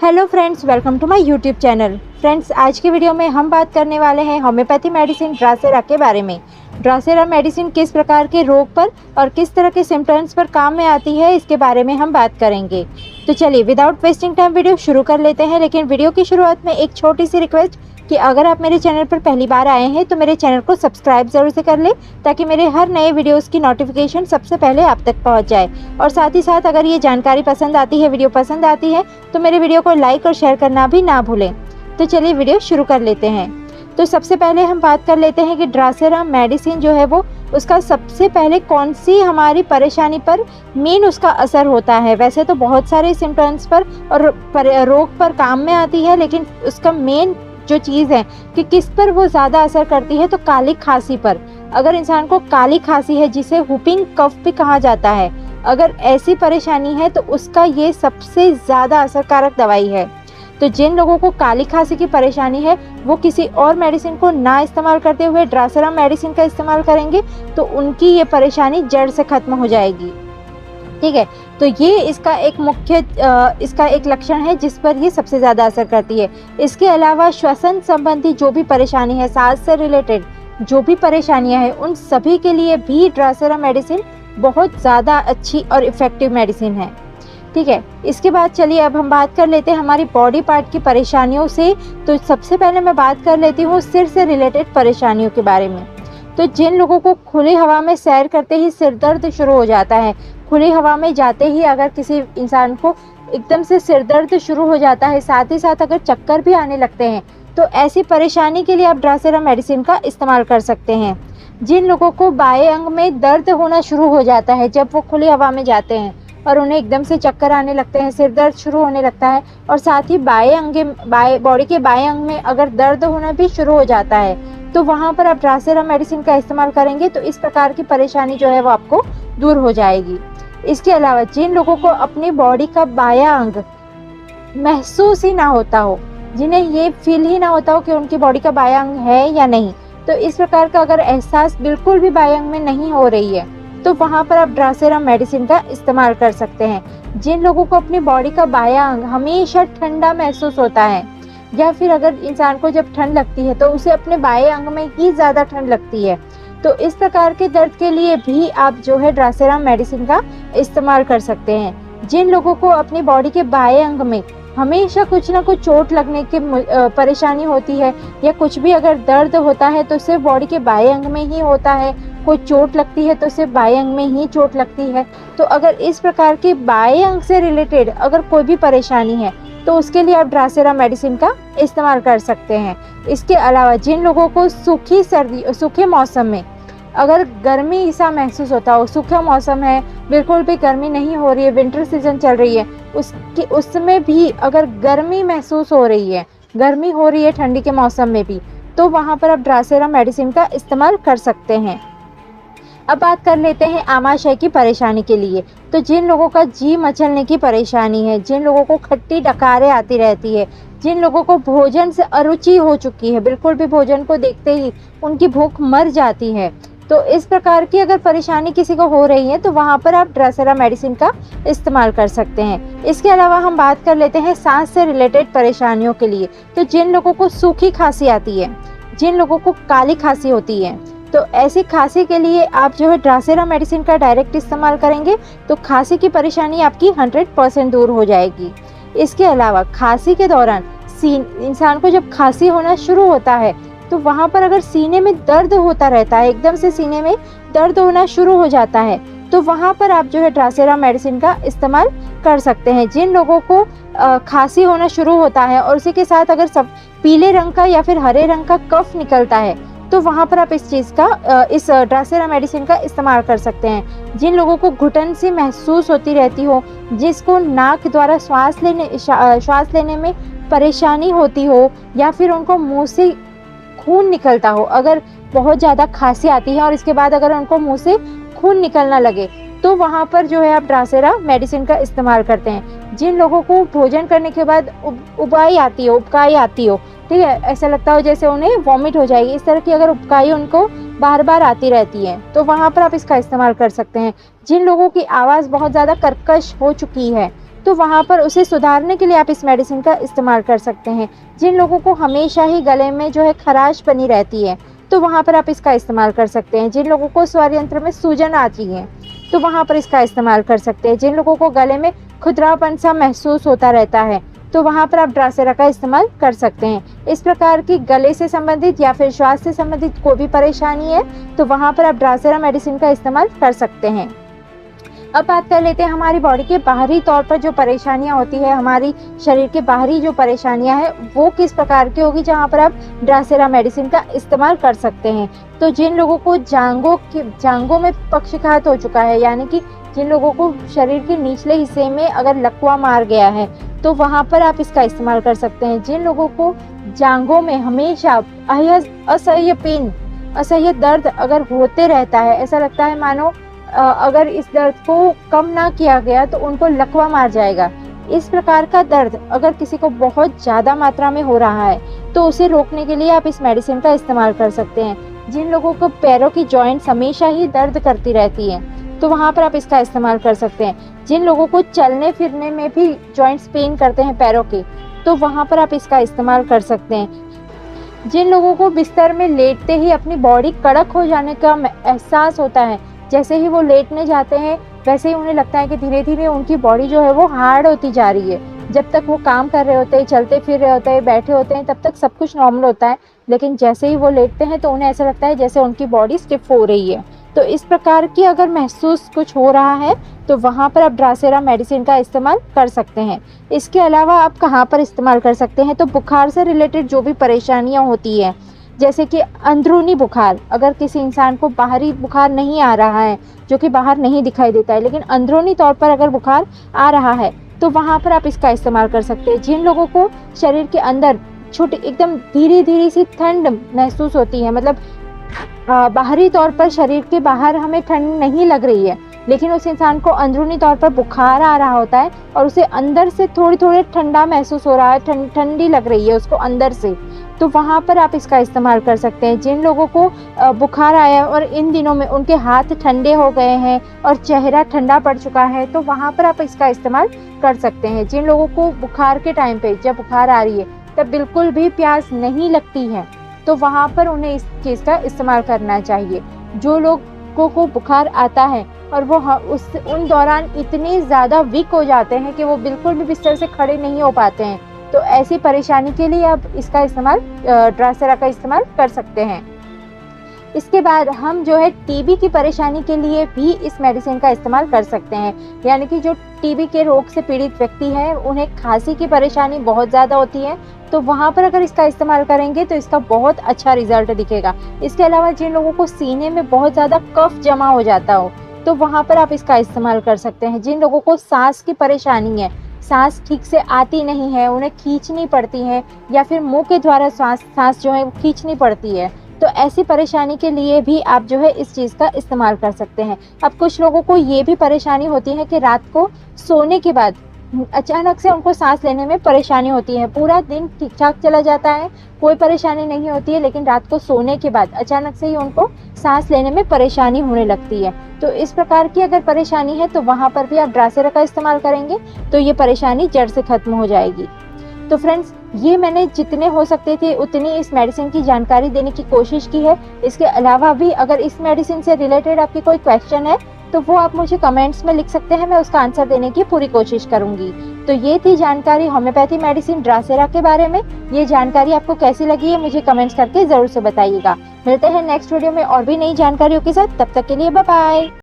Hello friends, welcome to my YouTube channel. Friends, आज के video में हम बात करने वाले हैं होम्योपैथी मेडिसिन ड्रासेरा के बारे में। ड्रासेरा मेडिसिन किस प्रकार के रोग पर और किस तरह के सिम्टम्स पर काम में आती है, इसके बारे में हम बात करेंगे। तो चलिए विदाउट वेस्टिंग टाइम वीडियो शुरू कर लेते हैं। लेकिन वीडियो की शुरुआत में एक छोटी सी रिक्वेस्ट कि अगर आप मेरे चैनल पर पहली बार आए हैं तो मेरे चैनल को सब्सक्राइब ज़रूर से कर लें, ताकि मेरे हर नए वीडियोस की नोटिफिकेशन सबसे पहले आप तक पहुंच जाए। और साथ ही साथ अगर ये जानकारी पसंद आती है, वीडियो पसंद आती है, तो मेरे वीडियो को लाइक और शेयर करना भी ना भूलें। तो चलिए वीडियो शुरू कर लेते हैं। तो सबसे पहले हम बात कर लेते हैं कि ड्रासेरा मेडिसिन जो है वो उसका सबसे पहले कौन सी हमारी परेशानी पर मेन उसका असर होता है। वैसे तो बहुत सारे सिम्टम्स पर और रोग पर काम में आती है, लेकिन उसका मेन जो चीज़ है कि किस पर वो ज़्यादा असर करती है, तो काली खांसी पर। अगर इंसान को काली खांसी है, जिसे हुपिंग कफ भी कहा जाता है, अगर ऐसी परेशानी है तो उसका ये सबसे ज़्यादा असरकारक दवाई है। तो जिन लोगों को काली खांसी की परेशानी है वो किसी और मेडिसिन को ना इस्तेमाल करते हुए ड्रासेरा मेडिसिन का इस्तेमाल करेंगे तो उनकी ये परेशानी जड़ से ख़त्म हो जाएगी। ठीक है, तो ये इसका एक लक्षण है जिस पर ये सबसे ज़्यादा असर करती है। इसके अलावा श्वसन संबंधी जो भी परेशानी है, सांस से रिलेटेड जो भी परेशानियां हैं, उन सभी के लिए भी ड्रासेरा मेडिसिन बहुत ज़्यादा अच्छी और इफ़ेक्टिव मेडिसिन है। ठीक है, इसके बाद चलिए अब हम बात कर लेते हैं हमारी बॉडी पार्ट की परेशानियों से। तो सबसे पहले मैं बात कर लेती हूँ सिर से रिलेटेड परेशानियों के बारे में। तो जिन लोगों को खुली हवा में सैर करते ही सिर दर्द शुरू हो जाता है, खुली हवा में जाते ही अगर किसी इंसान को एकदम से सिर दर्द शुरू हो जाता है, साथ ही साथ अगर चक्कर भी आने लगते हैं, तो ऐसी परेशानी के लिए आप ड्रासेरा मेडिसिन का इस्तेमाल कर सकते हैं। जिन लोगों को बाएं अंग में दर्द होना शुरू हो जाता है जब वो खुली हवा में जाते हैं और उन्हें एकदम से चक्कर आने लगते हैं, सिर दर्द शुरू होने लगता है, और साथ ही बॉडी के बाएं अंग में अगर दर्द होना भी शुरू हो जाता है, तो वहाँ पर आप ड्रासेरा मेडिसिन का इस्तेमाल करेंगे तो इस प्रकार की परेशानी जो है वो आपको दूर हो जाएगी। इसके अलावा जिन लोगों को अपनी बॉडी का बायां अंग महसूस ही ना होता हो, जिन्हें ये फील ही ना होता हो कि उनकी बॉडी का बायां अंग है या नहीं, तो इस प्रकार का अगर एहसास बिल्कुल भी बायां अंग में नहीं हो रही है, तो वहाँ पर आप ड्रासेरा मेडिसिन का इस्तेमाल कर सकते हैं। जिन लोगों को अपनी बॉडी का बायां अंग हमेशा ठंडा महसूस होता है, या फिर अगर इंसान को जब ठंड लगती है तो उसे अपने बाएं अंग में ही ज़्यादा ठंड लगती है, तो इस प्रकार के दर्द के लिए भी आप जो है ड्रासेरा मेडिसिन का इस्तेमाल कर सकते हैं। जिन लोगों को अपनी बॉडी के बाएं अंग में हमेशा कुछ ना कुछ चोट लगने की परेशानी होती है, या कुछ भी अगर दर्द होता है तो सिर्फ बॉडी के बाएं अंग में ही होता है, कोई चोट लगती है तो सिर्फ बाएं अंग में ही चोट लगती है, तो अगर इस प्रकार के बाएं अंग से रिलेटेड अगर कोई भी परेशानी है तो उसके लिए आप ड्रासेरा मेडिसिन का इस्तेमाल कर सकते हैं। इसके अलावा जिन लोगों को सूखे मौसम में अगर गर्मी सा महसूस होता हो, सूखा मौसम है, बिल्कुल भी गर्मी नहीं हो रही है, विंटर सीजन चल रही है, उसमें भी अगर गर्मी महसूस हो रही है, गर्मी हो रही है ठंडी के मौसम में भी, तो वहाँ पर आप ड्रासेरा मेडिसिन का इस्तेमाल कर सकते हैं। अब बात कर लेते हैं आमाशय की परेशानी के लिए। तो जिन लोगों का जी मचलने की परेशानी है, जिन लोगों को खट्टी डकारें आती रहती है, जिन लोगों को भोजन से अरुचि हो चुकी है, बिल्कुल भी भोजन को देखते ही उनकी भूख मर जाती है, तो इस प्रकार की अगर परेशानी किसी को हो रही है तो वहाँ पर आप ड्रासेरा मेडिसिन का इस्तेमाल कर सकते हैं। इसके अलावा हम बात कर लेते हैं सांस से रिलेटेड परेशानियों के लिए। तो जिन लोगों को सूखी खांसी आती है, जिन लोगों को काली खांसी होती है, तो ऐसी खांसी के लिए आप जो है ड्रासेरा मेडिसिन का डायरेक्ट इस्तेमाल करेंगे तो खांसी की परेशानी आपकी 100% दूर हो जाएगी। इसके अलावा खांसी के दौरान इंसान को जब खांसी होना शुरू होता है तो वहाँ पर अगर सीने में दर्द होता रहता है, एकदम से सीने में दर्द होना शुरू हो जाता है, तो वहाँ पर आप जो है ड्रासेरा मेडिसिन का इस्तेमाल कर सकते हैं। जिन लोगों को खांसी होना शुरू होता है और उसी के साथ अगर सब पीले रंग का या फिर हरे रंग का कफ निकलता है, तो वहाँ पर आप इस ड्रासेरा मेडिसिन का इस्तेमाल कर सकते हैं। जिन लोगों को घुटन सी महसूस होती रहती हो, जिसको नाक द्वारा श्वास लेने में परेशानी होती हो, या फिर उनको मुंह से खून निकलता हो, अगर बहुत ज़्यादा खांसी आती है और इसके बाद अगर उनको मुंह से खून निकलना लगे, तो वहाँ पर जो है आप ड्रासेरा मेडिसिन का इस्तेमाल करते हैं। जिन लोगों को भोजन करने के बाद उबकाई आती हो, ठीक है, ऐसा लगता हो जैसे उन्हें वॉमिट हो जाएगी, इस तरह की अगर उबकाई उनको बार बार आती रहती है, तो वहाँ पर आप इसका इस्तेमाल कर सकते हैं। जिन लोगों की आवाज़ बहुत ज़्यादा कर्कश हो चुकी है, तो वहाँ पर उसे सुधारने के लिए आप इस मेडिसिन का इस्तेमाल कर सकते हैं। जिन लोगों को हमेशा ही गले में जो है खराश बनी रहती है, तो वहाँ पर आप इसका इस्तेमाल कर सकते हैं। जिन लोगों को स्वर यंत्र में सूजन आती है, तो वहाँ पर इसका इस्तेमाल कर सकते हैं। जिन लोगों को गले में खुरदरापन सा महसूस होता रहता है, तो वहाँ पर आप ड्रासेरा का इस्तेमाल कर सकते हैं। इस प्रकार की गले से संबंधित या फिर श्वास से संबंधित कोई भी परेशानी है, तो वहाँ पर आप ड्रासेरा मेडिसिन का इस्तेमाल कर सकते हैं। अब बात कर लेते हैं हमारी बॉडी के बाहरी तौर पर जो परेशानियां होती है, हमारी शरीर के बाहरी जो परेशानियां हैं वो किस प्रकार की होगी, जहां पर आप ड्रासेरा मेडिसिन का इस्तेमाल कर सकते हैं। तो जिन लोगों को जांघों में पक्षाघात हो चुका है, यानी कि जिन लोगों को शरीर के निचले हिस्से में अगर लकवा मार गया है, तो वहां पर आप इसका इस्तेमाल कर सकते हैं। जिन लोगों को जांघों में हमेशा असह्य पेन, असह्य दर्द अगर होते रहता है, ऐसा लगता है मानो अगर इस दर्द को कम ना किया गया तो उनको लकवा मार जाएगा, इस प्रकार का दर्द अगर किसी को बहुत ज़्यादा मात्रा में हो रहा है, तो उसे रोकने के लिए आप इस मेडिसिन का इस्तेमाल कर सकते हैं। जिन लोगों को पैरों की जॉइंट्स हमेशा ही दर्द करती रहती हैं, तो वहाँ पर आप इसका इस्तेमाल कर सकते हैं। जिन लोगों को चलने फिरने में भी जॉइंट्स पेन करते हैं पैरों के, तो वहाँ पर आप इसका इस्तेमाल कर सकते हैं। जिन लोगों को बिस्तर में लेटते ही अपनी बॉडी कड़क हो जाने का एहसास होता है, जैसे ही वो लेटने जाते हैं वैसे ही उन्हें लगता है कि धीरे धीरे उनकी बॉडी जो है वो हार्ड होती जा रही है। जब तक वो काम कर रहे होते हैं, चलते फिर रहे होते हैं, बैठे होते हैं, तब तक सब कुछ नॉर्मल होता है, लेकिन जैसे ही वो लेटते हैं तो उन्हें ऐसा लगता है जैसे उनकी बॉडी स्टिफ हो रही है। तो इस प्रकार की अगर महसूस कुछ हो रहा है, तो वहाँ पर आप ड्रासेरा मेडिसिन का इस्तेमाल कर सकते हैं। इसके अलावा आप कहाँ पर इस्तेमाल कर सकते हैं, तो बुखार से रिलेटेड जो भी परेशानियाँ होती है, जैसे कि अंदरूनी बुखार, अगर किसी इंसान को बाहरी बुखार नहीं आ रहा है, जो कि बाहर नहीं दिखाई देता है, लेकिन अंदरूनी तौर पर अगर बुखार आ रहा है, तो वहाँ पर आप इसका इस्तेमाल कर सकते हैं। जिन लोगों को शरीर के अंदर छोटी एकदम धीरे धीरे सी ठंड महसूस होती है, मतलब बाहरी तौर पर शरीर के बाहर हमें ठंड नहीं लग रही है, लेकिन उस इंसान को अंदरूनी तौर पर बुखार आ रहा होता है और उसे अंदर से थोड़ी थोड़ी ठंडा महसूस हो रहा है, ठंडी लग रही है उसको अंदर से, तो वहाँ पर आप इसका इस्तेमाल कर सकते हैं। जिन लोगों को बुखार आया और इन दिनों में उनके हाथ ठंडे हो गए हैं और चेहरा ठंडा पड़ चुका है, तो वहाँ पर आप इसका इस्तेमाल कर सकते हैं। जिन लोगों को बुखार के टाइम पे, जब बुखार आ रही है तब बिल्कुल भी प्यास नहीं लगती है, तो वहाँ पर उन्हें इस चीज़ का इस्तेमाल करना चाहिए। जो लोगों को बुखार आता है और वो उन दौरान इतने ज़्यादा वीक हो जाते हैं कि वो बिल्कुल भी बिस्तर से खड़े नहीं हो पाते हैं, तो ऐसी परेशानी के लिए आप इसका इस्तेमाल, ड्रासेरा का इस्तेमाल कर सकते हैं। इसके बाद हम जो है टीबी की परेशानी के लिए भी इस मेडिसिन का इस्तेमाल कर सकते हैं। यानी कि जो टीबी के रोग से पीड़ित व्यक्ति हैं, उन्हें खांसी की परेशानी बहुत ज़्यादा होती है, तो वहाँ पर अगर इसका इस्तेमाल करेंगे तो इसका बहुत अच्छा रिजल्ट दिखेगा। इसके अलावा जिन लोगों को सीने में बहुत ज़्यादा कफ जमा हो जाता हो, तो वहाँ पर आप इसका इस्तेमाल कर सकते हैं। जिन लोगों को सांस की परेशानी है, सांस ठीक से आती नहीं है, उन्हें खींचनी पड़ती है, या फिर मुंह के द्वारा सांस जो है वो खींचनी पड़ती है, तो ऐसी परेशानी के लिए भी आप जो है इस चीज़ का इस्तेमाल कर सकते हैं। अब कुछ लोगों को ये भी परेशानी होती है कि रात को सोने के बाद अचानक से उनको सांस लेने में परेशानी होती है। पूरा दिन ठीक ठाक चला जाता है, कोई परेशानी नहीं होती है, लेकिन रात को सोने के बाद अचानक से ही उनको सांस लेने में परेशानी होने लगती है। तो इस प्रकार की अगर परेशानी है, तो वहाँ पर भी आप ड्रासेरा का इस्तेमाल करेंगे तो ये परेशानी जड़ से खत्म हो जाएगी। तो फ्रेंड्स, ये मैंने जितने हो सकते थे उतनी इस मेडिसिन की जानकारी देने की कोशिश की है। इसके अलावा भी अगर इस मेडिसिन से रिलेटेड आपके कोई क्वेश्चन है, तो वो आप मुझे कमेंट्स में लिख सकते हैं, मैं उसका आंसर देने की पूरी कोशिश करूंगी। तो ये थी जानकारी होम्योपैथी मेडिसिन ड्रासेरा के बारे में। ये जानकारी आपको कैसी लगी है मुझे कमेंट्स करके ज़रूर से बताइएगा। मिलते हैं नेक्स्ट वीडियो में और भी नई जानकारियों के साथ, तब तक के लिए बाय बाय।